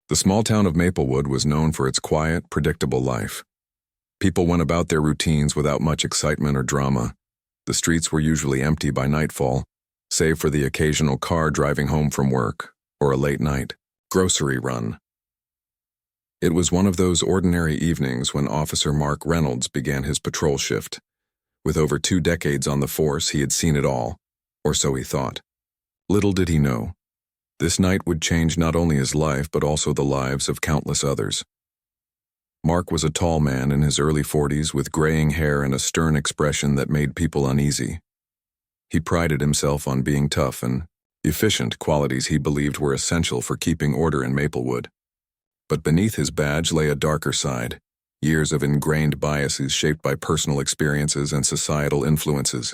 The small town of Maplewood was known for its quiet, predictable life. People went about their routines without much excitement or drama. The streets were usually empty by nightfall, save for the occasional car driving home from work or a late-night grocery run. It was one of those ordinary evenings when Officer Mark Reynolds began his patrol shift. With over 2 decades on the force, he had seen it all, or so he thought. Little did he know, this night would change not only his life but also the lives of countless others. Mark was a tall man in his early 40s with graying hair and a stern expression that made people uneasy. He prided himself on being tough and efficient, qualities he believed were essential for keeping order in Maplewood. But beneath his badge lay a darker side, years of ingrained biases shaped by personal experiences and societal influences.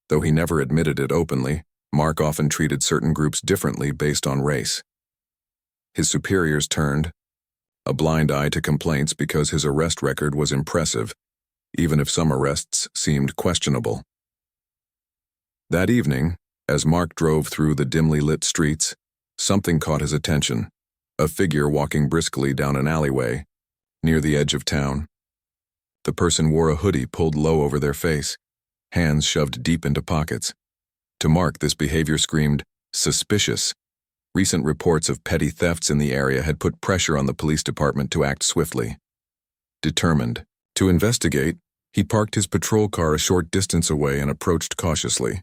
Though he never admitted it openly, Mark often treated certain groups differently based on race. His superiors turned a blind eye to complaints because his arrest record was impressive, even if some arrests seemed questionable. That evening, as Mark drove through the dimly lit streets, something caught his attention, a figure walking briskly down an alleyway near the edge of town. The person wore a hoodie pulled low over their face, hands shoved deep into pockets. To Mark, this behavior screamed suspicious. Recent reports of petty thefts in the area had put pressure on the police department to act swiftly. Determined to investigate, he parked his patrol car a short distance away and approached cautiously.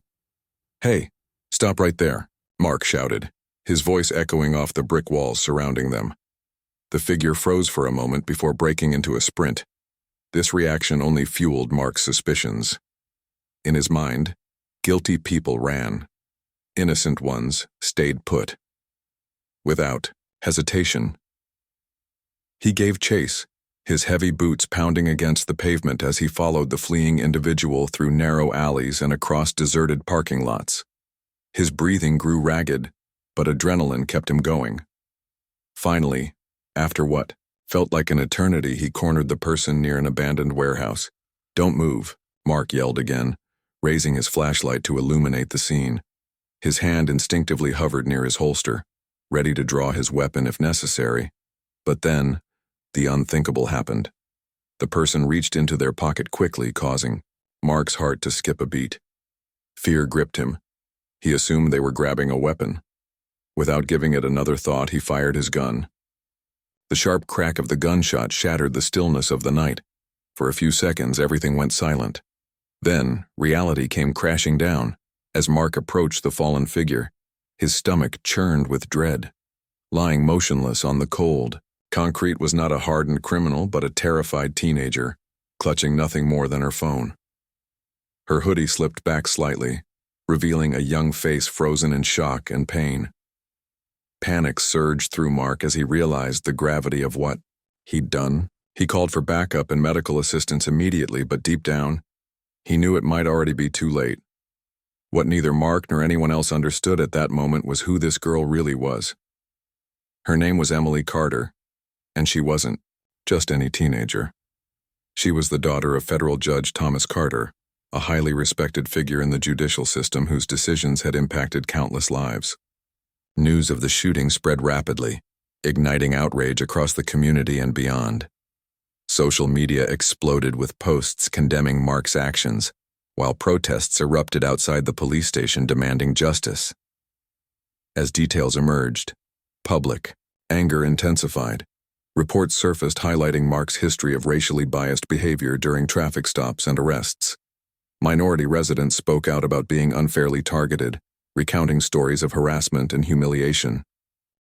"Hey, stop right there," Mark shouted, his voice echoing off the brick walls surrounding them. The figure froze for a moment before breaking into a sprint. This reaction only fueled Mark's suspicions. In his mind, guilty people ran. Innocent ones stayed put. Without hesitation, he gave chase, his heavy boots pounding against the pavement as he followed the fleeing individual through narrow alleys and across deserted parking lots. His breathing grew ragged, but adrenaline kept him going. Finally, after what felt like an eternity, he cornered the person near an abandoned warehouse. "Don't move," Mark yelled again, raising his flashlight to illuminate the scene. His hand instinctively hovered near his holster, ready to draw his weapon if necessary. But then, the unthinkable happened. The person reached into their pocket quickly, causing Mark's heart to skip a beat. Fear gripped him. He assumed they were grabbing a weapon. Without giving it another thought, he fired his gun. The sharp crack of the gunshot shattered the stillness of the night. For a few seconds, everything went silent. Then, reality came crashing down. As Mark approached the fallen figure, his stomach churned with dread. Lying motionless on the cold concrete was not a hardened criminal but a terrified teenager, clutching nothing more than her phone. Her hoodie slipped back slightly, revealing a young face frozen in shock and pain. Panic surged through Mark as he realized the gravity of what he'd done. He called for backup and medical assistance immediately, but deep down, he knew it might already be too late. What neither Mark nor anyone else understood at that moment was who this girl really was. Her name was Emily Carter, and she wasn't just any teenager. She was the daughter of federal judge Thomas Carter, a highly respected figure in the judicial system whose decisions had impacted countless lives. News of the shooting spread rapidly, igniting outrage across the community and beyond. Social media exploded with posts condemning Mark's actions, while protests erupted outside the police station demanding justice. As details emerged, public anger intensified. Reports surfaced highlighting Mark's history of racially biased behavior during traffic stops and arrests. Minority residents spoke out about being unfairly targeted, recounting stories of harassment and humiliation.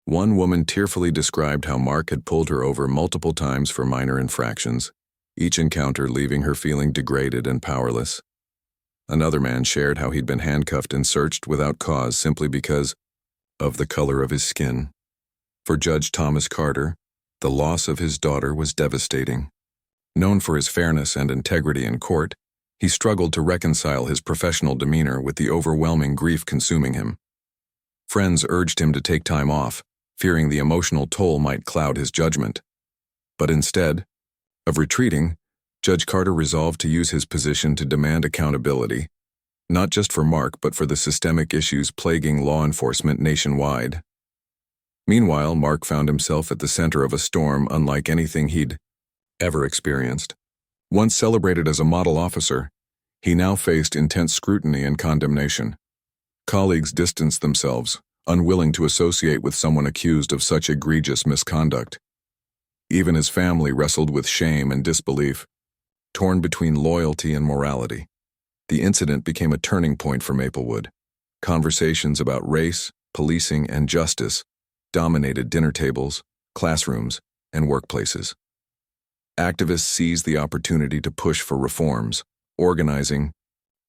One woman tearfully described how Mark had pulled her over multiple times for minor infractions, each encounter leaving her feeling degraded and powerless. Another man shared how he'd been handcuffed and searched without cause simply because of the color of his skin. For Judge Thomas Carter, the loss of his daughter was devastating. Known for his fairness and integrity in court, he struggled to reconcile his professional demeanor with the overwhelming grief consuming him. Friends urged him to take time off, fearing the emotional toll might cloud his judgment. But instead of retreating, Judge Carter resolved to use his position to demand accountability, not just for Mark but for the systemic issues plaguing law enforcement nationwide. Meanwhile, Mark found himself at the center of a storm unlike anything he'd ever experienced. Once celebrated as a model officer, he now faced intense scrutiny and condemnation. Colleagues distanced themselves, unwilling to associate with someone accused of such egregious misconduct. Even his family wrestled with shame and disbelief, torn between loyalty and morality. The incident became a turning point for Maplewood. Conversations about race, policing, and justice dominated dinner tables, classrooms, and workplaces. Activists seized the opportunity to push for reforms, organizing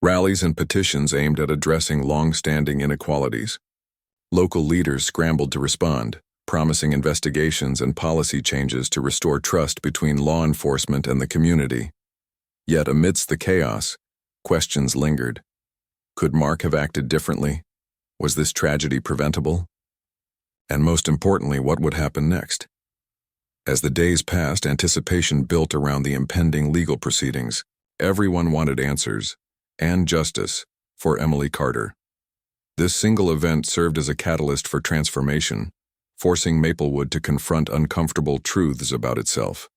rallies and petitions aimed at addressing long-standing inequalities. Local leaders scrambled to respond, promising investigations and policy changes to restore trust between law enforcement and the community. Yet amidst the chaos, questions lingered. Could Mark have acted differently? Was this tragedy preventable? And most importantly, what would happen next? As the days passed, anticipation built around the impending legal proceedings. Everyone wanted answers and justice for Emily Carter. This single event served as a catalyst for transformation, forcing Maplewood to confront uncomfortable truths about itself.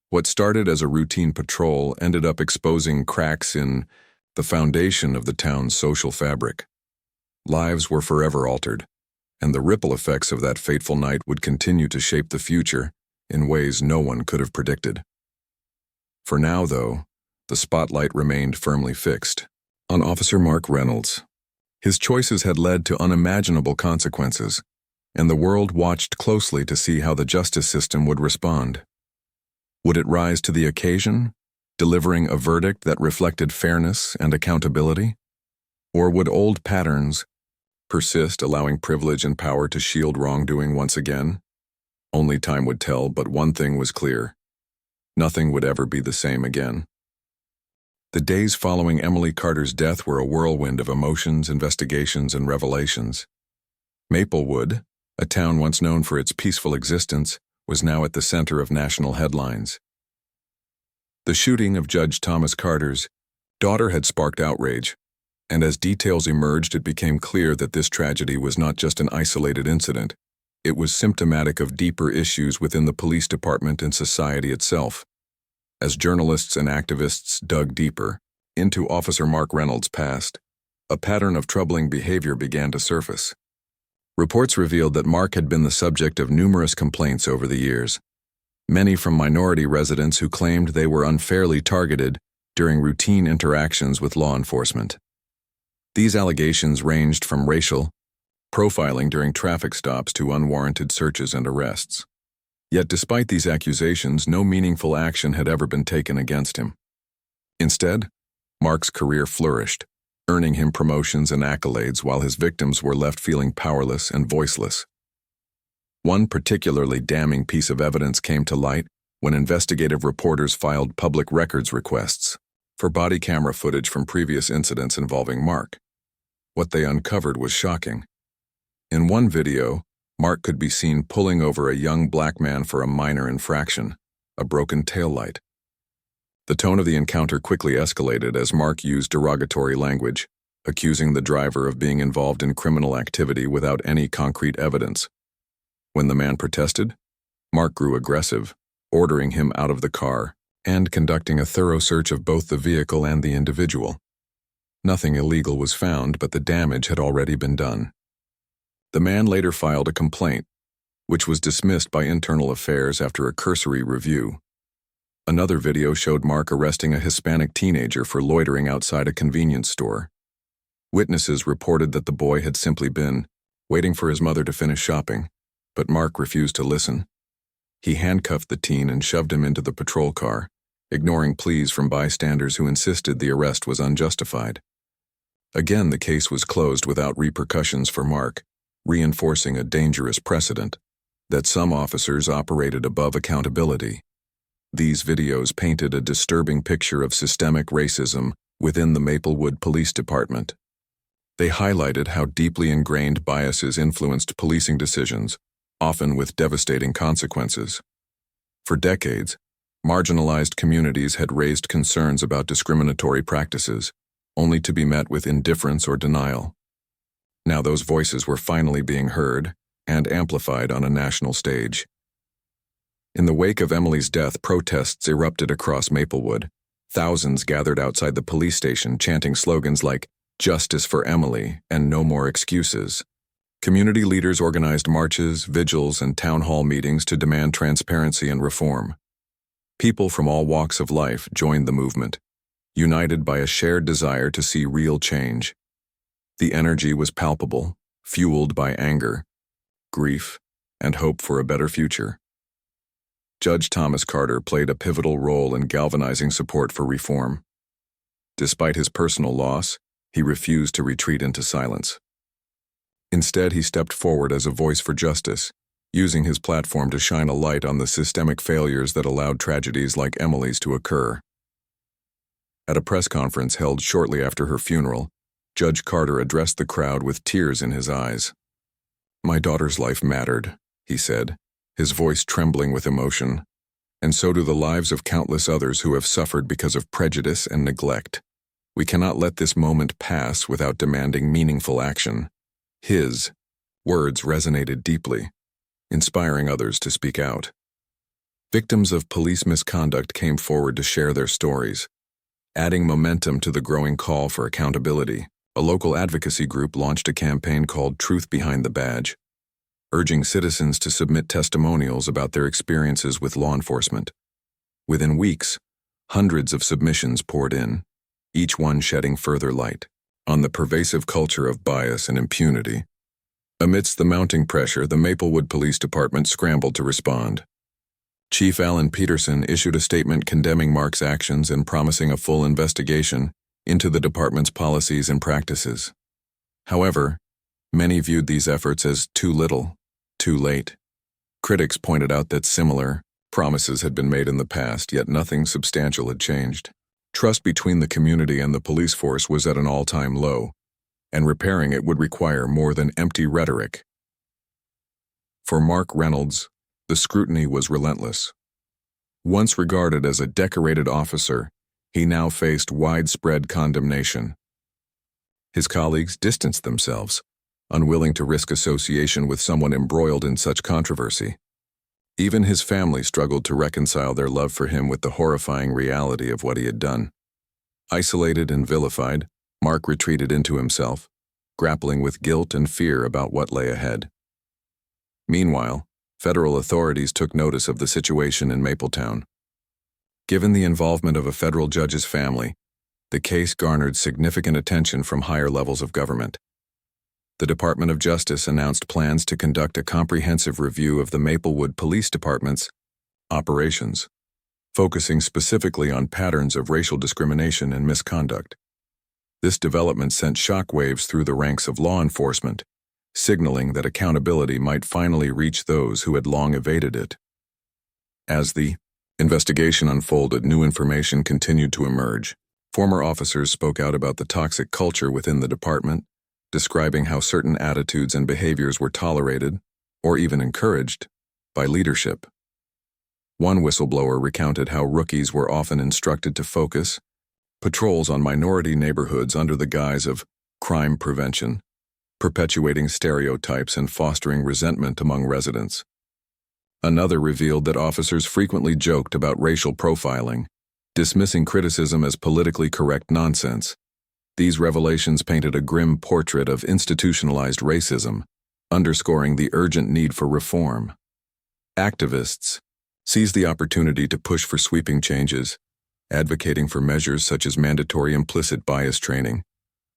What started as a routine patrol ended up exposing cracks in the foundation of the town's social fabric. Lives were forever altered, and the ripple effects of that fateful night would continue to shape the future in ways no one could have predicted. For now, though, the spotlight remained firmly fixed on Officer Mark Reynolds. His choices had led to unimaginable consequences, and the world watched closely to see how the justice system would respond. Would it rise to the occasion, delivering a verdict that reflected fairness and accountability? Or would old patterns persist, allowing privilege and power to shield wrongdoing once again? Only time would tell, but one thing was clear: nothing would ever be the same again. The days following Emily Carter's death were a whirlwind of emotions, investigations, and revelations. Maplewood, a town once known for its peaceful existence, was now at the center of national headlines. The shooting of Judge Thomas Carter's daughter had sparked outrage, and as details emerged, it became clear that this tragedy was not just an isolated incident. It was symptomatic of deeper issues within the police department and society itself. As journalists and activists dug deeper into Officer Mark Reynolds' past, a pattern of troubling behavior began to surface. Reports revealed that Mark had been the subject of numerous complaints over the years, many from minority residents who claimed they were unfairly targeted during routine interactions with law enforcement. These allegations ranged from racial profiling during traffic stops to unwarranted searches and arrests. Yet despite these accusations, no meaningful action had ever been taken against him. Instead, Mark's career flourished, earning him promotions and accolades while his victims were left feeling powerless and voiceless. One particularly damning piece of evidence came to light when investigative reporters filed public records requests for body camera footage from previous incidents involving Mark. What they uncovered was shocking. In one video, Mark could be seen pulling over a young black man for a minor infraction, a broken taillight. The tone of the encounter quickly escalated as Mark used derogatory language, accusing the driver of being involved in criminal activity without any concrete evidence. When the man protested, Mark grew aggressive, ordering him out of the car and conducting a thorough search of both the vehicle and the individual. Nothing illegal was found, but the damage had already been done. The man later filed a complaint, which was dismissed by Internal Affairs after a cursory review. Another video showed Mark arresting a Hispanic teenager for loitering outside a convenience store. Witnesses reported that the boy had simply been waiting for his mother to finish shopping, but Mark refused to listen. He handcuffed the teen and shoved him into the patrol car, ignoring pleas from bystanders who insisted the arrest was unjustified. Again, the case was closed without repercussions for Mark, reinforcing a dangerous precedent that some officers operated above accountability. These videos painted a disturbing picture of systemic racism within the Maplewood Police Department. They highlighted how deeply ingrained biases influenced policing decisions, often with devastating consequences. For decades, marginalized communities had raised concerns about discriminatory practices, only to be met with indifference or denial. Now those voices were finally being heard, and amplified on a national stage. In the wake of Emily's death, protests erupted across Maplewood. Thousands gathered outside the police station chanting slogans like "Justice for Emily" and "No more excuses." Community leaders organized marches, vigils, and town hall meetings to demand transparency and reform. People from all walks of life joined the movement, united by a shared desire to see real change. The energy was palpable, fueled by anger, grief, and hope for a better future. Judge Thomas Carter played a pivotal role in galvanizing support for reform. Despite his personal loss, he refused to retreat into silence. Instead, he stepped forward as a voice for justice, using his platform to shine a light on the systemic failures that allowed tragedies like Emily's to occur. At a press conference held shortly after her funeral, Judge Carter addressed the crowd with tears in his eyes. "My daughter's life mattered," he said, his voice trembling with emotion, "and so do the lives of countless others who have suffered because of prejudice and neglect. We cannot let this moment pass without demanding meaningful action." His words resonated deeply, inspiring others to speak out. Victims of police misconduct came forward to share their stories, adding momentum to the growing call for accountability. A local advocacy group launched a campaign called Truth Behind the Badge, urging citizens to submit testimonials about their experiences with law enforcement. Within weeks, hundreds of submissions poured in, each one shedding further light on the pervasive culture of bias and impunity. Amidst the mounting pressure, the Maplewood Police Department scrambled to respond. Chief Alan Peterson issued a statement condemning Mark's actions and promising a full investigation into the department's policies and practices. However, many viewed these efforts as too little, too late. Critics pointed out that similar promises had been made in the past, yet nothing substantial had changed. Trust between the community and the police force was at an all-time low, and repairing it would require more than empty rhetoric. For Mark Reynolds, the scrutiny was relentless. Once regarded as a decorated officer, he now faced widespread condemnation. His colleagues distanced themselves, unwilling to risk association with someone embroiled in such controversy. Even his family struggled to reconcile their love for him with the horrifying reality of what he had done. Isolated and vilified, Mark retreated into himself, grappling with guilt and fear about what lay ahead. Meanwhile, federal authorities took notice of the situation in Mapletown. Given the involvement of a federal judge's family, the case garnered significant attention from higher levels of government. The Department of Justice announced plans to conduct a comprehensive review of the Maplewood Police Department's operations, focusing specifically on patterns of racial discrimination and misconduct. This development sent shockwaves through the ranks of law enforcement, signaling that accountability might finally reach those who had long evaded it. As the investigation unfolded, new information continued to emerge. Former officers spoke out about the toxic culture within the department, describing how certain attitudes and behaviors were tolerated, or even encouraged, by leadership. One whistleblower recounted how rookies were often instructed to focus patrols on minority neighborhoods under the guise of crime prevention, perpetuating stereotypes and fostering resentment among residents. Another revealed that officers frequently joked about racial profiling, dismissing criticism as politically correct nonsense. These revelations painted a grim portrait of institutionalized racism, underscoring the urgent need for reform. Activists seized the opportunity to push for sweeping changes, advocating for measures such as mandatory implicit bias training,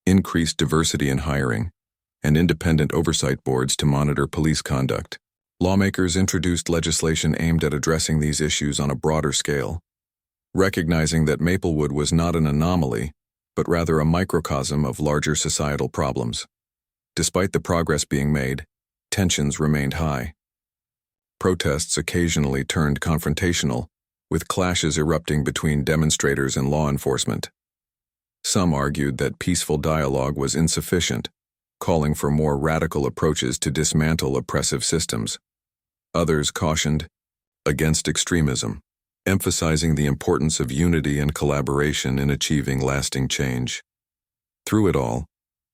increased diversity in hiring, and independent oversight boards to monitor police conduct. Lawmakers introduced legislation aimed at addressing these issues on a broader scale, recognizing that Maplewood was not an anomaly, but rather a microcosm of larger societal problems. Despite the progress being made, tensions remained high. Protests occasionally turned confrontational, with clashes erupting between demonstrators and law enforcement. Some argued that peaceful dialogue was insufficient, calling for more radical approaches to dismantle oppressive systems. Others cautioned against extremism, emphasizing the importance of unity and collaboration in achieving lasting change. Through it all,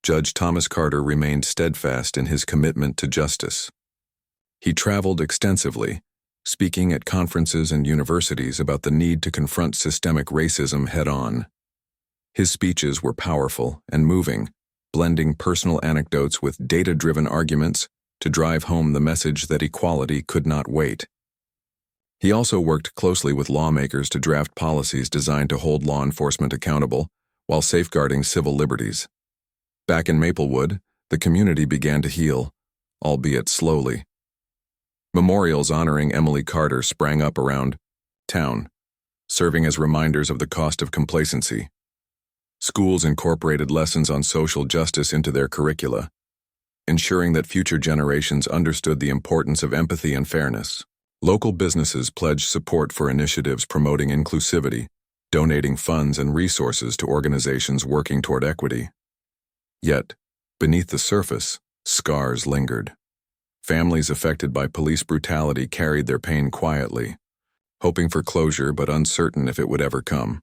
Judge Thomas Carter remained steadfast in his commitment to justice. He traveled extensively, speaking at conferences and universities about the need to confront systemic racism head-on. His speeches were powerful and moving, blending personal anecdotes with data-driven arguments to drive home the message that equality could not wait. He also worked closely with lawmakers to draft policies designed to hold law enforcement accountable while safeguarding civil liberties. Back in Maplewood, the community began to heal, albeit slowly. Memorials honoring Emily Carter sprang up around town, serving as reminders of the cost of complacency. Schools incorporated lessons on social justice into their curricula, ensuring that future generations understood the importance of empathy and fairness. Local businesses pledged support for initiatives promoting inclusivity, donating funds and resources to organizations working toward equity. Yet, beneath the surface, scars lingered. Families affected by police brutality carried their pain quietly, hoping for closure but uncertain if it would ever come.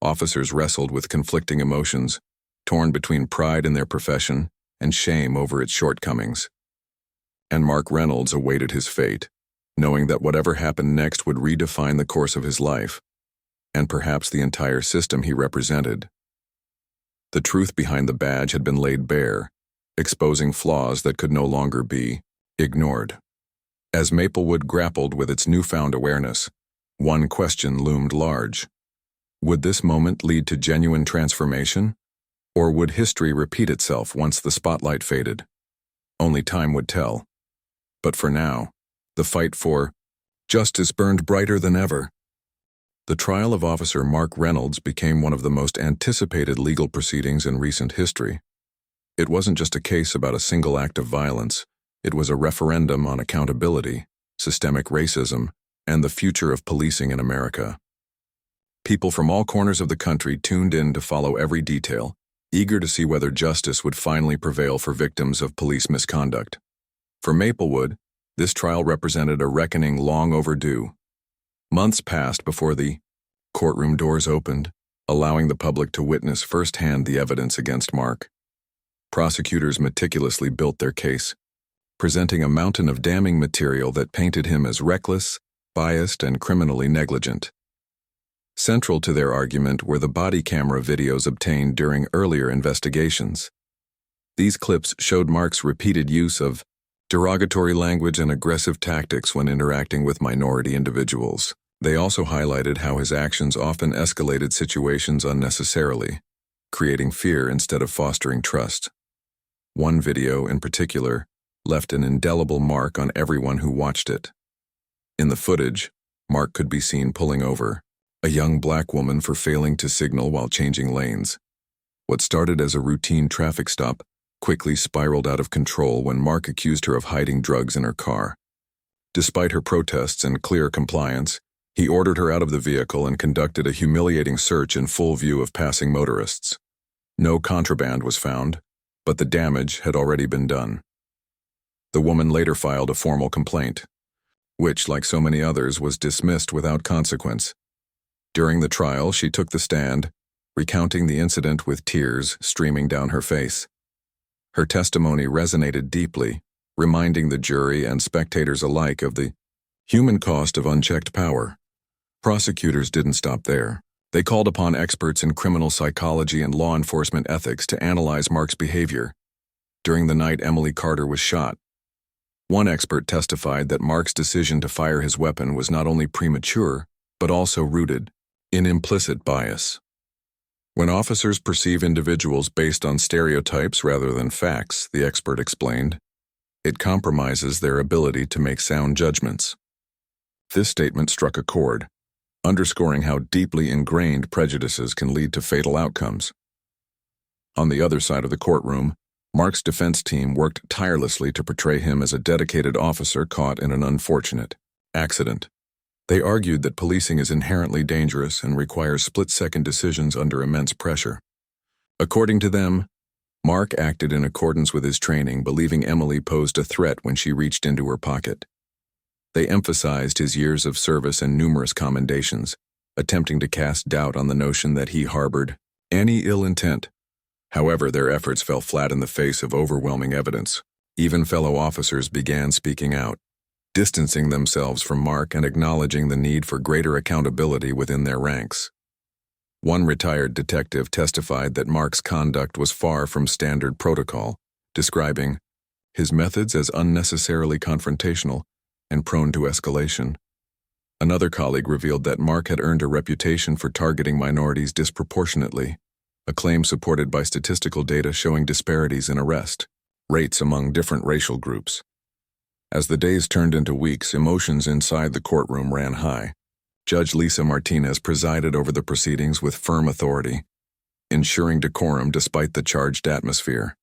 Officers wrestled with conflicting emotions, torn between pride in their profession and shame over its shortcomings. And Mark Reynolds awaited his fate, knowing that whatever happened next would redefine the course of his life, and perhaps the entire system he represented. The truth behind the badge had been laid bare, exposing flaws that could no longer be ignored. As Maplewood grappled with its newfound awareness, one question loomed large. Would this moment lead to genuine transformation? Or would history repeat itself once the spotlight faded? Only time would tell. But for now, the fight for justice burned brighter than ever. The trial of Officer Mark Reynolds became one of the most anticipated legal proceedings in recent history. It wasn't just a case about a single act of violence. It was a referendum on accountability, systemic racism, and the future of policing in America. People from all corners of the country tuned in to follow every detail, eager to see whether justice would finally prevail for victims of police misconduct. For Maplewood, this trial represented a reckoning long overdue. Months passed before the courtroom doors opened, allowing the public to witness firsthand the evidence against Mark. Prosecutors meticulously built their case, presenting a mountain of damning material that painted him as reckless, biased, and criminally negligent. Central to their argument were the body camera videos obtained during earlier investigations. These clips showed Mark's repeated use of derogatory language and aggressive tactics when interacting with minority individuals. They also highlighted how his actions often escalated situations unnecessarily, creating fear instead of fostering trust. One video, in particular, left an indelible mark on everyone who watched it. In the footage, Mark could be seen pulling over a young black woman for failing to signal while changing lanes. What started as a routine traffic stop quickly spiraled out of control when Mark accused her of hiding drugs in her car. Despite her protests and clear compliance, he ordered her out of the vehicle and conducted a humiliating search in full view of passing motorists. No contraband was found, but the damage had already been done. The woman later filed a formal complaint, which, like so many others, was dismissed without consequence. During the trial, she took the stand, recounting the incident with tears streaming down her face. Her testimony resonated deeply, reminding the jury and spectators alike of the human cost of unchecked power. Prosecutors didn't stop there. They called upon experts in criminal psychology and law enforcement ethics to analyze Mark's behavior. During the night Emily Carter was shot, one expert testified that Mark's decision to fire his weapon was not only premature, but also rooted in implicit bias. When officers perceive individuals based on stereotypes rather than facts, the expert explained, it compromises their ability to make sound judgments. This statement struck a chord, underscoring how deeply ingrained prejudices can lead to fatal outcomes. On the other side of the courtroom, Mark's defense team worked tirelessly to portray him as a dedicated officer caught in an unfortunate accident. They argued that policing is inherently dangerous and requires split-second decisions under immense pressure. According to them, Mark acted in accordance with his training, believing Emily posed a threat when she reached into her pocket. They emphasized his years of service and numerous commendations, attempting to cast doubt on the notion that he harbored any ill intent. However, their efforts fell flat in the face of overwhelming evidence. Even fellow officers began speaking out, distancing themselves from Mark and acknowledging the need for greater accountability within their ranks. One retired detective testified that Mark's conduct was far from standard protocol, describing his methods as unnecessarily confrontational and prone to escalation. Another colleague revealed that Mark had earned a reputation for targeting minorities disproportionately, a claim supported by statistical data showing disparities in arrest rates among different racial groups. As the days turned into weeks, emotions inside the courtroom ran high. Judge Lisa Martinez presided over the proceedings with firm authority, ensuring decorum despite the charged atmosphere.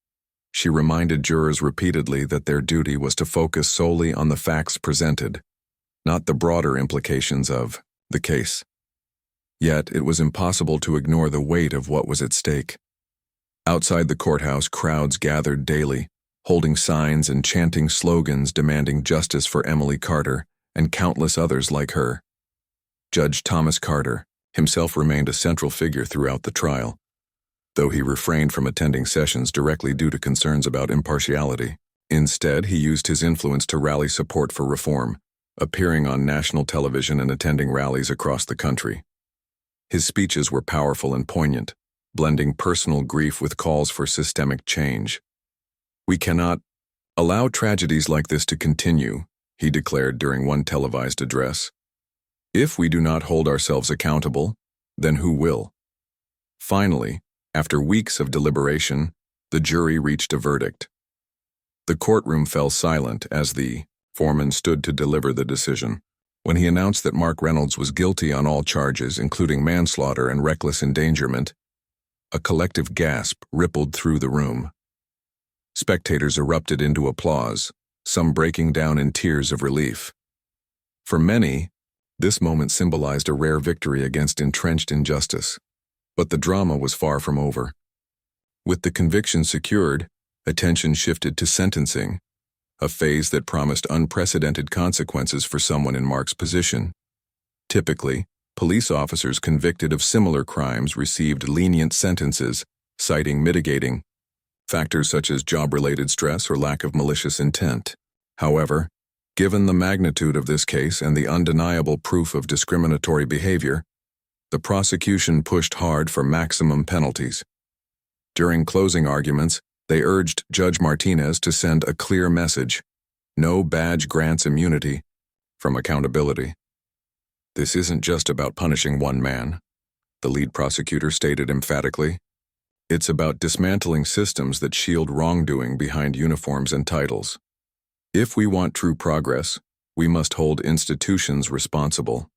She reminded jurors repeatedly that their duty was to focus solely on the facts presented, not the broader implications of the case. Yet, it was impossible to ignore the weight of what was at stake. Outside the courthouse, crowds gathered daily, holding signs and chanting slogans demanding justice for Emily Carter and countless others like her. Judge Thomas Carter himself remained a central figure throughout the trial, though he refrained from attending sessions directly due to concerns about impartiality. Instead, he used his influence to rally support for reform, appearing on national television and attending rallies across the country. His speeches were powerful and poignant, blending personal grief with calls for systemic change. "We cannot allow tragedies like this to continue," he declared during one televised address. "If we do not hold ourselves accountable, then who will?" Finally, after weeks of deliberation, the jury reached a verdict. The courtroom fell silent as the foreman stood to deliver the decision. When he announced that Mark Reynolds was guilty on all charges, including manslaughter and reckless endangerment, a collective gasp rippled through the room. Spectators erupted into applause, some breaking down in tears of relief. For many, this moment symbolized a rare victory against entrenched injustice. But the drama was far from over. With the conviction secured, attention shifted to sentencing, a phase that promised unprecedented consequences for someone in Mark's position. Typically, police officers convicted of similar crimes received lenient sentences, citing mitigating factors such as job-related stress or lack of malicious intent. However, given the magnitude of this case and the undeniable proof of discriminatory behavior, the prosecution pushed hard for maximum penalties. During closing arguments, they urged Judge Martinez to send a clear message: no badge grants immunity from accountability. "This isn't just about punishing one man," the lead prosecutor stated emphatically. "It's about dismantling systems that shield wrongdoing behind uniforms and titles. If we want true progress, we must hold institutions responsible."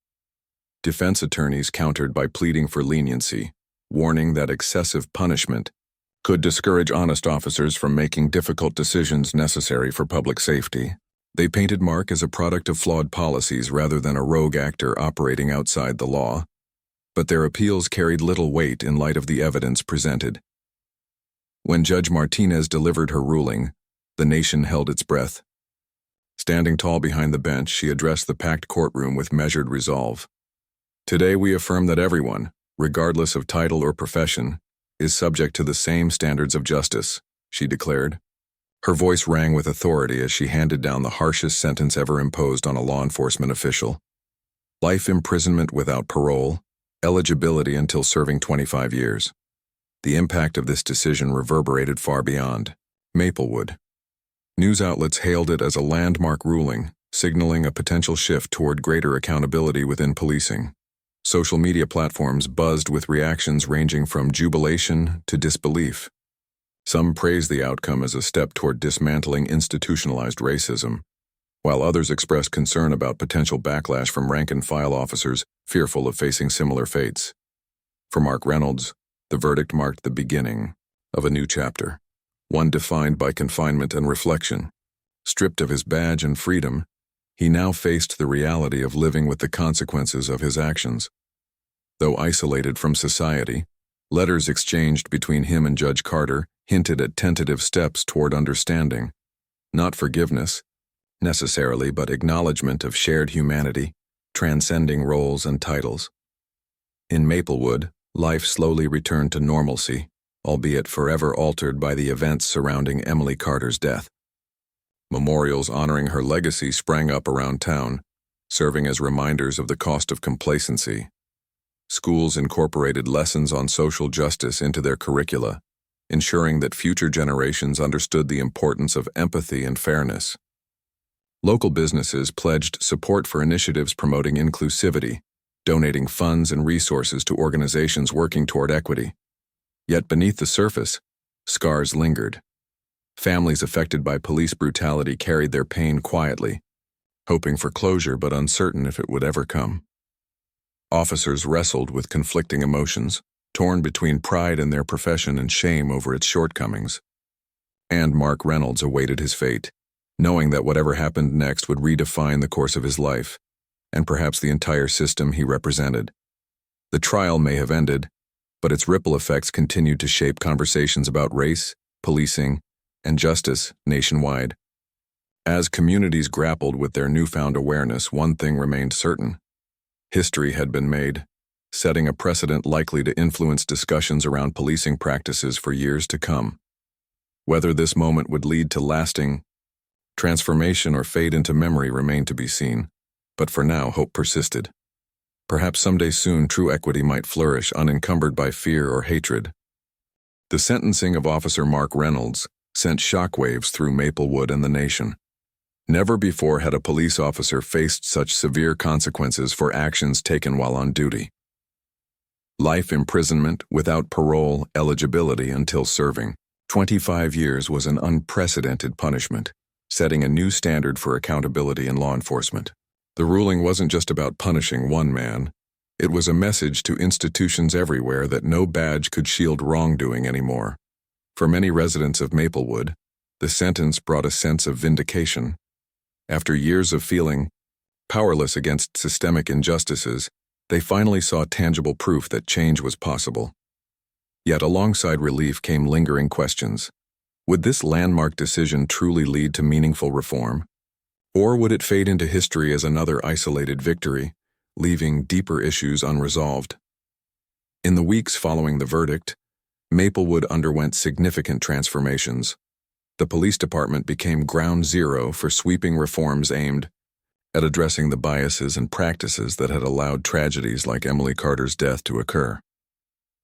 Defense attorneys countered by pleading for leniency, warning that excessive punishment could discourage honest officers from making difficult decisions necessary for public safety. They painted Mark as a product of flawed policies rather than a rogue actor operating outside the law. But their appeals carried little weight in light of the evidence presented. When Judge Martinez delivered her ruling, the nation held its breath. Standing tall behind the bench, she addressed the packed courtroom with measured resolve. "Today we affirm that everyone, regardless of title or profession, is subject to the same standards of justice," she declared. Her voice rang with authority as she handed down the harshest sentence ever imposed on a law enforcement official: life imprisonment without parole, eligibility until serving 25 years. The impact of this decision reverberated far beyond Maplewood. News outlets hailed it as a landmark ruling, signaling a potential shift toward greater accountability within policing. Social media platforms buzzed with reactions ranging from jubilation to disbelief. Some praised the outcome as a step toward dismantling institutionalized racism, while others expressed concern about potential backlash from rank-and-file officers fearful of facing similar fates. For Mark Reynolds, the verdict marked the beginning of a new chapter, one defined by confinement and reflection. Stripped of his badge and freedom, he now faced the reality of living with the consequences of his actions. Though isolated from society, letters exchanged between him and Judge Carter hinted at tentative steps toward understanding, not forgiveness, necessarily, but acknowledgement of shared humanity, transcending roles and titles. In Maplewood, life slowly returned to normalcy, albeit forever altered by the events surrounding Emily Carter's death. Memorials honoring her legacy sprang up around town, serving as reminders of the cost of complacency. Schools incorporated lessons on social justice into their curricula, ensuring that future generations understood the importance of empathy and fairness. Local businesses pledged support for initiatives promoting inclusivity, donating funds and resources to organizations working toward equity. Yet beneath the surface, scars lingered. Families affected by police brutality carried their pain quietly, hoping for closure but uncertain if it would ever come. Officers wrestled with conflicting emotions, torn between pride in their profession and shame over its shortcomings. And Mark Reynolds awaited his fate, knowing that whatever happened next would redefine the course of his life, and perhaps the entire system he represented. The trial may have ended, but its ripple effects continued to shape conversations about race, policing, and justice nationwide. As communities grappled with their newfound awareness, one thing remained certain. History had been made, setting a precedent likely to influence discussions around policing practices for years to come. Whether this moment would lead to lasting transformation or fade into memory remained to be seen, but for now hope persisted. Perhaps someday soon true equity might flourish unencumbered by fear or hatred. The sentencing of Officer Mark Reynolds sent shockwaves through Maplewood and the nation. Never before had a police officer faced such severe consequences for actions taken while on duty. Life imprisonment without parole eligibility until serving 25 years was an unprecedented punishment, setting a new standard for accountability in law enforcement. The ruling wasn't just about punishing one man. It was a message to institutions everywhere that no badge could shield wrongdoing anymore. For many residents of Maplewood, the sentence brought a sense of vindication. After years of feeling powerless against systemic injustices, they finally saw tangible proof that change was possible. Yet alongside relief came lingering questions. Would this landmark decision truly lead to meaningful reform? Or would it fade into history as another isolated victory, leaving deeper issues unresolved? In the weeks following the verdict, Maplewood underwent significant transformations. The police department became ground zero for sweeping reforms aimed at addressing the biases and practices that had allowed tragedies like Emily Carter's death to occur.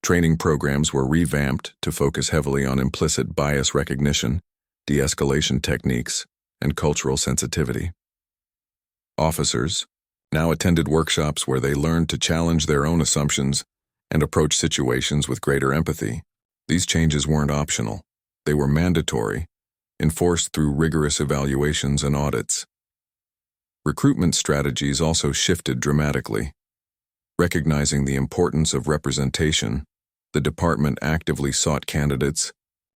Training programs were revamped to focus heavily on implicit bias recognition, de-escalation techniques, and cultural sensitivity. Officers now attended workshops where they learned to challenge their own assumptions and approach situations with greater empathy. These changes weren't optional. They were mandatory, enforced through rigorous evaluations and audits. Recruitment strategies also shifted dramatically. Recognizing the importance of representation, the department actively sought candidates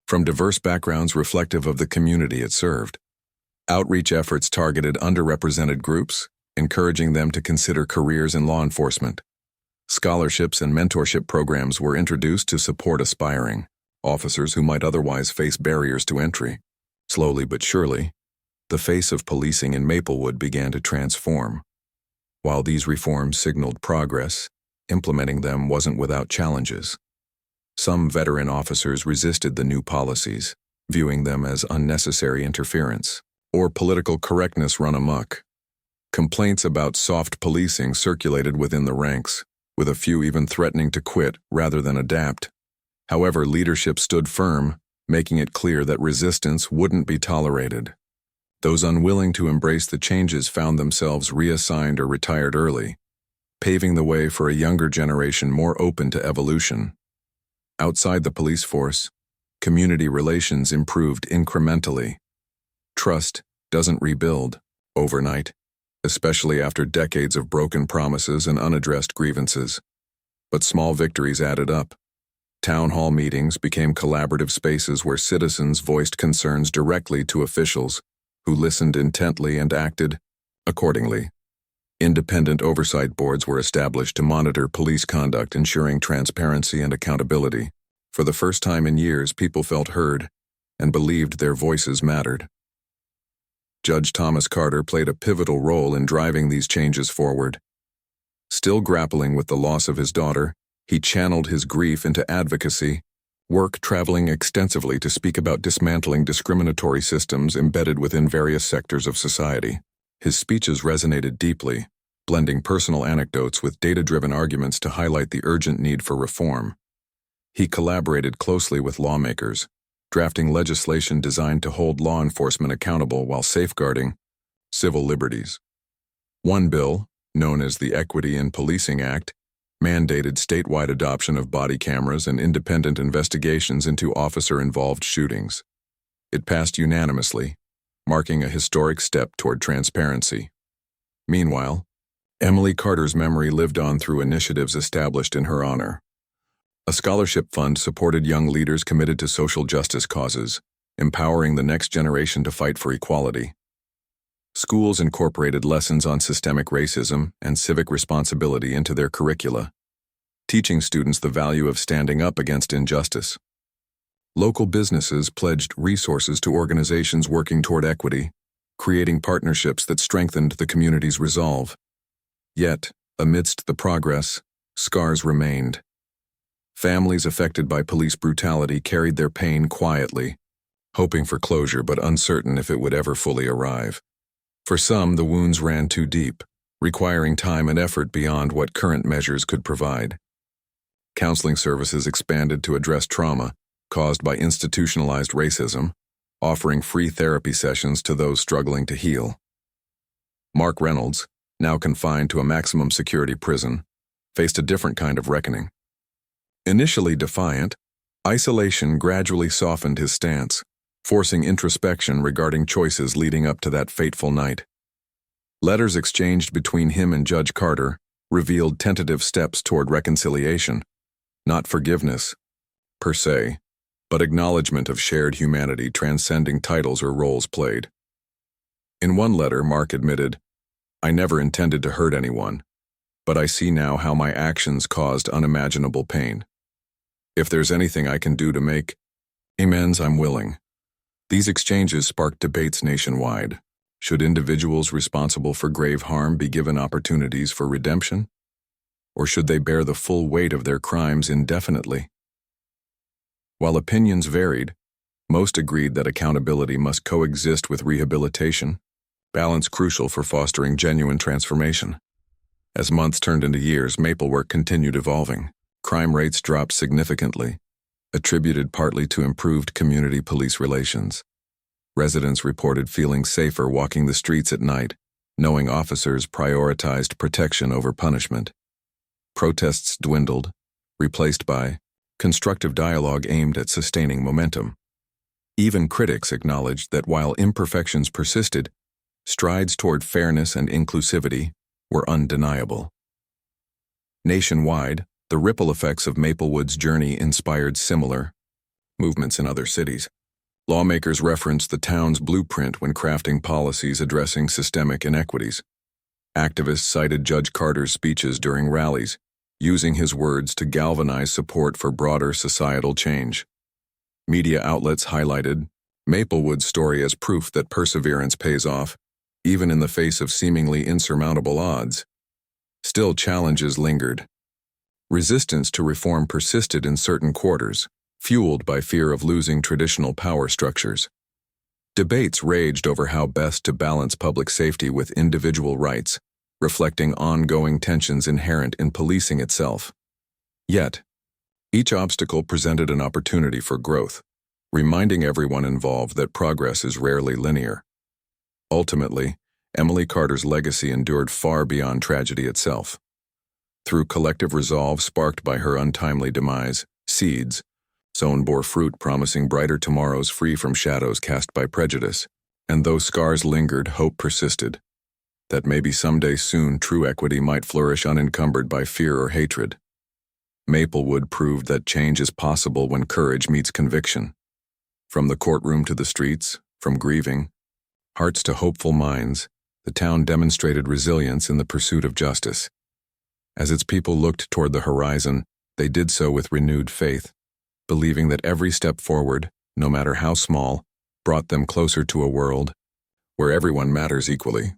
from diverse backgrounds reflective of the community it served. Outreach efforts targeted underrepresented groups, encouraging them to consider careers in law enforcement. Scholarships and mentorship programs were introduced to support aspiring officers who might otherwise face barriers to entry. Slowly but surely, the face of policing in Maplewood began to transform. While these reforms signaled progress, implementing them wasn't without challenges. Some veteran officers resisted the new policies, viewing them as unnecessary interference or political correctness run amok. Complaints about soft policing circulated within the ranks, with a few even threatening to quit rather than adapt. However, leadership stood firm, making it clear that resistance wouldn't be tolerated. Those unwilling to embrace the changes found themselves reassigned or retired early, paving the way for a younger generation more open to evolution. Outside the police force, community relations improved incrementally. Trust doesn't rebuild overnight, especially after decades of broken promises and unaddressed grievances. But small victories added up. Town hall meetings became collaborative spaces where citizens voiced concerns directly to officials who listened intently and acted accordingly. Independent oversight boards were established to monitor police conduct, ensuring transparency and accountability. For the first time in years, people felt heard and believed their voices mattered. Judge Thomas Carter played a pivotal role in driving these changes forward. Still grappling with the loss of his daughter, he channeled his grief into advocacy, work traveling extensively to speak about dismantling discriminatory systems embedded within various sectors of society. His speeches resonated deeply, blending personal anecdotes with data-driven arguments to highlight the urgent need for reform. He collaborated closely with lawmakers, drafting legislation designed to hold law enforcement accountable while safeguarding civil liberties. One bill, known as the Equity in Policing Act, mandated statewide adoption of body cameras and independent investigations into officer-involved shootings. It passed unanimously, marking a historic step toward transparency. Meanwhile, Emily Carter's memory lived on through initiatives established in her honor. A scholarship fund supported young leaders committed to social justice causes, empowering the next generation to fight for equality. Schools incorporated lessons on systemic racism and civic responsibility into their curricula, teaching students the value of standing up against injustice. Local businesses pledged resources to organizations working toward equity, creating partnerships that strengthened the community's resolve. Yet, amidst the progress, scars remained. Families affected by police brutality carried their pain quietly, hoping for closure but uncertain if it would ever fully arrive. For some, the wounds ran too deep, requiring time and effort beyond what current measures could provide. Counseling services expanded to address trauma caused by institutionalized racism, offering free therapy sessions to those struggling to heal. Mark Reynolds, now confined to a maximum security prison, faced a different kind of reckoning. Initially defiant, isolation gradually softened his stance, forcing introspection regarding choices leading up to that fateful night. Letters exchanged between him and Judge Carter revealed tentative steps toward reconciliation, not forgiveness, per se, but acknowledgement of shared humanity transcending titles or roles played. In one letter, Mark admitted, "I never intended to hurt anyone, but I see now how my actions caused unimaginable pain. If there's anything I can do to make amends, I'm willing." These exchanges sparked debates nationwide. Should individuals responsible for grave harm be given opportunities for redemption? Or should they bear the full weight of their crimes indefinitely? While opinions varied, most agreed that accountability must coexist with rehabilitation, balance crucial for fostering genuine transformation. As months turned into years, Maplework continued evolving. Crime rates dropped significantly, attributed partly to improved community police relations. Residents reported feeling safer walking the streets at night, knowing officers prioritized protection over punishment. Protests dwindled, replaced by constructive dialogue aimed at sustaining momentum. Even critics acknowledged that while imperfections persisted, strides toward fairness and inclusivity were undeniable. Nationwide, the ripple effects of Maplewood's journey inspired similar movements in other cities. Lawmakers referenced the town's blueprint when crafting policies addressing systemic inequities. Activists cited Judge Carter's speeches during rallies, using his words to galvanize support for broader societal change. Media outlets highlighted Maplewood's story as proof that perseverance pays off, even in the face of seemingly insurmountable odds. Still, challenges lingered. Resistance to reform persisted in certain quarters, fueled by fear of losing traditional power structures. Debates raged over how best to balance public safety with individual rights, reflecting ongoing tensions inherent in policing itself. Yet, each obstacle presented an opportunity for growth, reminding everyone involved that progress is rarely linear. Ultimately, Emily Carter's legacy endured far beyond tragedy itself. Through collective resolve sparked by her untimely demise, seeds sown bore fruit promising brighter tomorrows free from shadows cast by prejudice. And though scars lingered, hope persisted, that maybe someday soon true equity might flourish unencumbered by fear or hatred. Maplewood proved that change is possible when courage meets conviction. From the courtroom to the streets, from grieving hearts to hopeful minds, the town demonstrated resilience in the pursuit of justice. As its people looked toward the horizon, they did so with renewed faith, believing that every step forward, no matter how small, brought them closer to a world where everyone matters equally.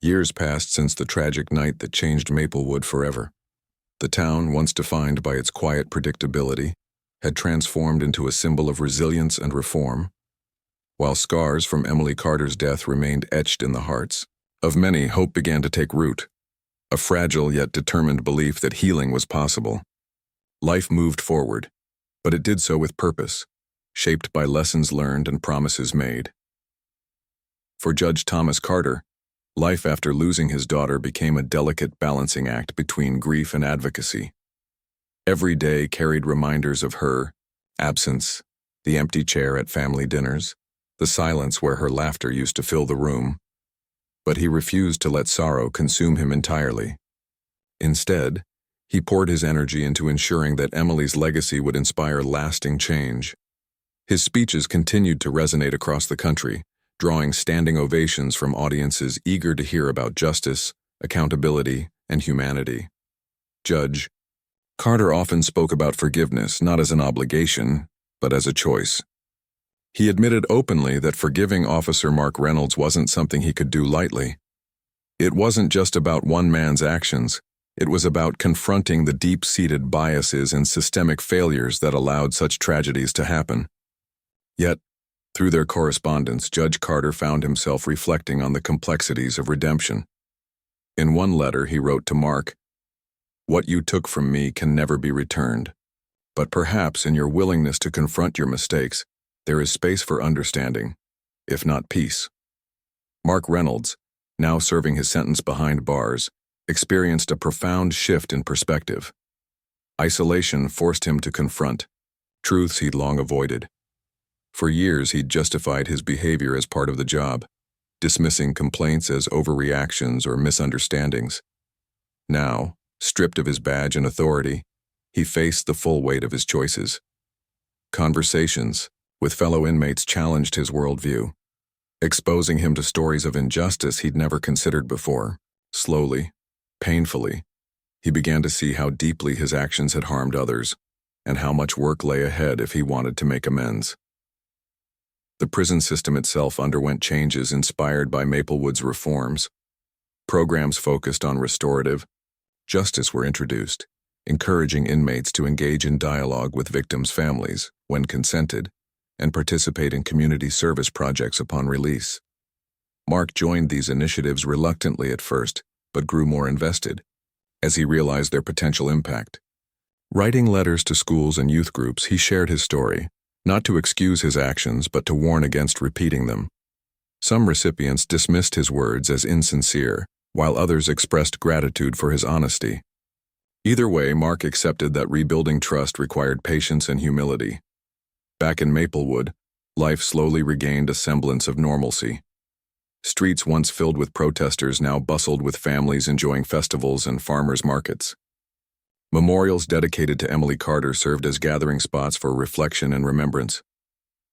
Years passed since the tragic night that changed Maplewood forever. The town, once defined by its quiet predictability, had transformed into a symbol of resilience and reform, while scars from Emily Carter's death remained etched in the hearts of many. Hope began to take root, a fragile yet determined belief that healing was possible. Life moved forward, but it did so with purpose, shaped by lessons learned and promises made. For Judge Thomas Carter, life after losing his daughter became a delicate balancing act between grief and advocacy. Every day carried reminders of her absence, the empty chair at family dinners, the silence where her laughter used to fill the room. But he refused to let sorrow consume him entirely. Instead, he poured his energy into ensuring that Emily's legacy would inspire lasting change. His speeches continued to resonate across the country, drawing standing ovations from audiences eager to hear about justice, accountability, and humanity. Judge Carter often spoke about forgiveness not as an obligation, but as a choice. He admitted openly that forgiving Officer Mark Reynolds wasn't something he could do lightly. It wasn't just about one man's actions. It was about confronting the deep-seated biases and systemic failures that allowed such tragedies to happen. Yet, through their correspondence, Judge Carter found himself reflecting on the complexities of redemption. In one letter, he wrote to Mark, "What you took from me can never be returned, but perhaps in your willingness to confront your mistakes, there is space for understanding, if not peace." Mark Reynolds, now serving his sentence behind bars, experienced a profound shift in perspective. Isolation forced him to confront truths he'd long avoided. For years, he'd justified his behavior as part of the job, dismissing complaints as overreactions or misunderstandings. Now, stripped of his badge and authority, he faced the full weight of his choices. Conversations with fellow inmates challenged his worldview, exposing him to stories of injustice he'd never considered before. Slowly, painfully, he began to see how deeply his actions had harmed others, and how much work lay ahead if he wanted to make amends. The prison system itself underwent changes inspired by Maplewood's reforms. Programs focused on restorative justice were introduced, encouraging inmates to engage in dialogue with victims' families, when consented, and participate in community service projects upon release. Mark joined these initiatives reluctantly at first, but grew more invested as he realized their potential impact. Writing letters to schools and youth groups, he shared his story, not to excuse his actions but to warn against repeating them. Some recipients dismissed his words as insincere, while others expressed gratitude for his honesty. Either way, Mark accepted that rebuilding trust required patience and humility. Back in Maplewood, life slowly regained a semblance of normalcy. Streets once filled with protesters now bustled with families enjoying festivals and farmers' markets. Memorials dedicated to Emily Carter served as gathering spots for reflection and remembrance.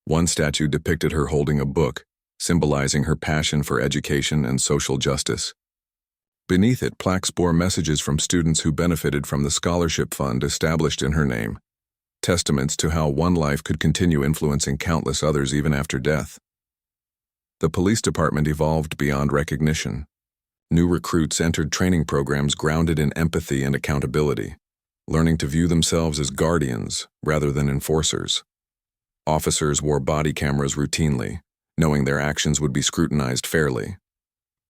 One statue depicted her holding a book, symbolizing her passion for education and social justice. Beneath it, plaques bore messages from students who benefited from the scholarship fund established in her name, testaments to how one life could continue influencing countless others even after death. The police department evolved beyond recognition. New recruits entered training programs grounded in empathy and accountability, learning to view themselves as guardians rather than enforcers. Officers wore body cameras routinely, knowing their actions would be scrutinized fairly.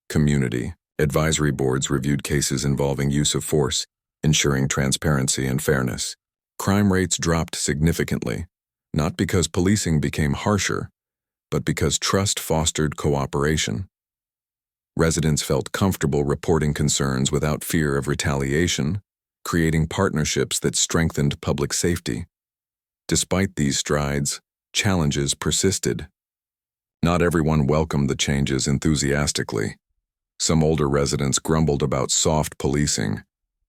Community advisory boards reviewed cases involving use of force, ensuring transparency and fairness. Crime rates dropped significantly, not because policing became harsher, but because trust fostered cooperation. Residents felt comfortable reporting concerns without fear of retaliation, creating partnerships that strengthened public safety. Despite these strides, challenges persisted. Not everyone welcomed the changes enthusiastically. Some older residents grumbled about soft policing,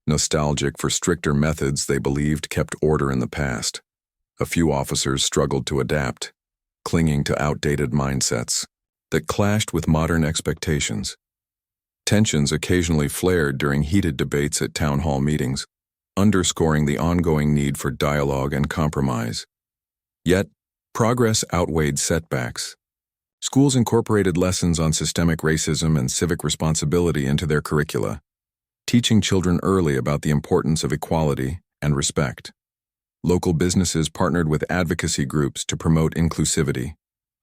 nostalgic for stricter methods they believed kept order in the past. A few officers struggled to adapt, clinging to outdated mindsets that clashed with modern expectations. Tensions occasionally flared during heated debates at town hall meetings, underscoring the ongoing need for dialogue and compromise. Yet, progress outweighed setbacks. Schools incorporated lessons on systemic racism and civic responsibility into their curricula, teaching children early about the importance of equality and respect. Local businesses partnered with advocacy groups to promote inclusivity,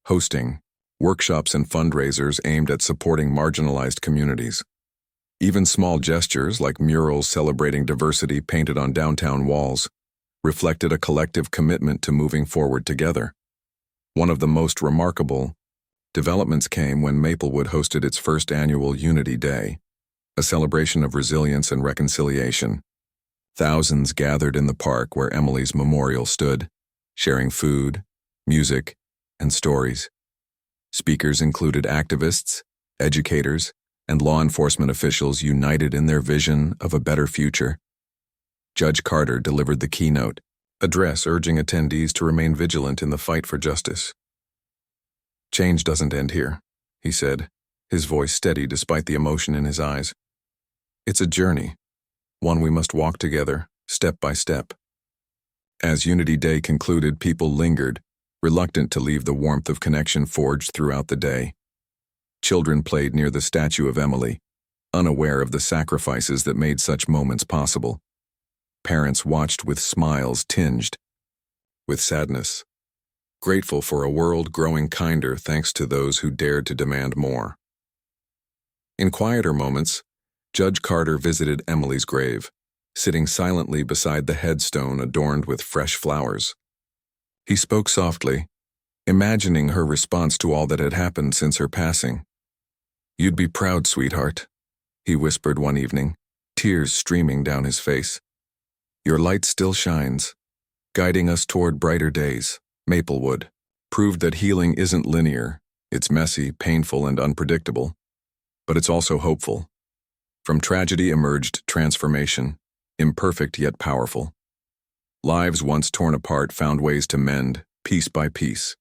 hosting workshops and fundraisers aimed at supporting marginalized communities. Even small gestures like murals celebrating diversity painted on downtown walls reflected a collective commitment to moving forward together. One of the most remarkable developments came when Maplewood hosted its first annual Unity Day, a celebration of resilience and reconciliation. Thousands gathered in the park where Emily's memorial stood, sharing food, music, and stories. Speakers included activists, educators, and law enforcement officials united in their vision of a better future. Judge Carter delivered the keynote address urging attendees to remain vigilant in the fight for justice. "Change doesn't end here," he said, his voice steady despite the emotion in his eyes. "It's a journey, one we must walk together, step by step." As Unity Day concluded, people lingered, reluctant to leave the warmth of connection forged throughout the day. Children played near the statue of Emily, unaware of the sacrifices that made such moments possible. Parents watched with smiles tinged with sadness, grateful for a world growing kinder thanks to those who dared to demand more. In quieter moments, Judge Carter visited Emily's grave, sitting silently beside the headstone adorned with fresh flowers. He spoke softly, imagining her response to all that had happened since her passing. "You'd be proud, sweetheart," he whispered one evening, tears streaming down his face. "Your light still shines, guiding us toward brighter days." Maplewood proved that healing isn't linear. It's messy, painful, and unpredictable, but it's also hopeful. From tragedy emerged transformation, imperfect yet powerful. Lives once torn apart found ways to mend, piece by piece.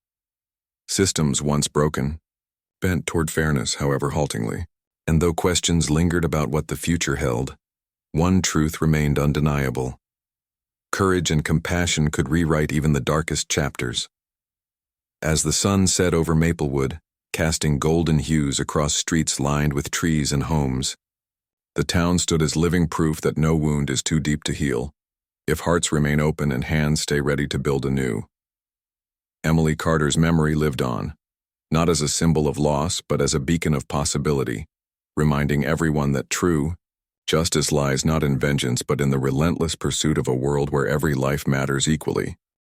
Systems once broken bent toward fairness, however haltingly. And though questions lingered about what the future held, one truth remained undeniable. Courage and compassion could rewrite even the darkest chapters. As the sun set over Maplewood, casting golden hues across streets lined with trees and homes, the town stood as living proof that no wound is too deep to heal, if hearts remain open and hands stay ready to build anew. Emily Carter's memory lived on, not as a symbol of loss, but as a beacon of possibility, reminding everyone that true justice lies not in vengeance but in the relentless pursuit of a world where every life matters equally.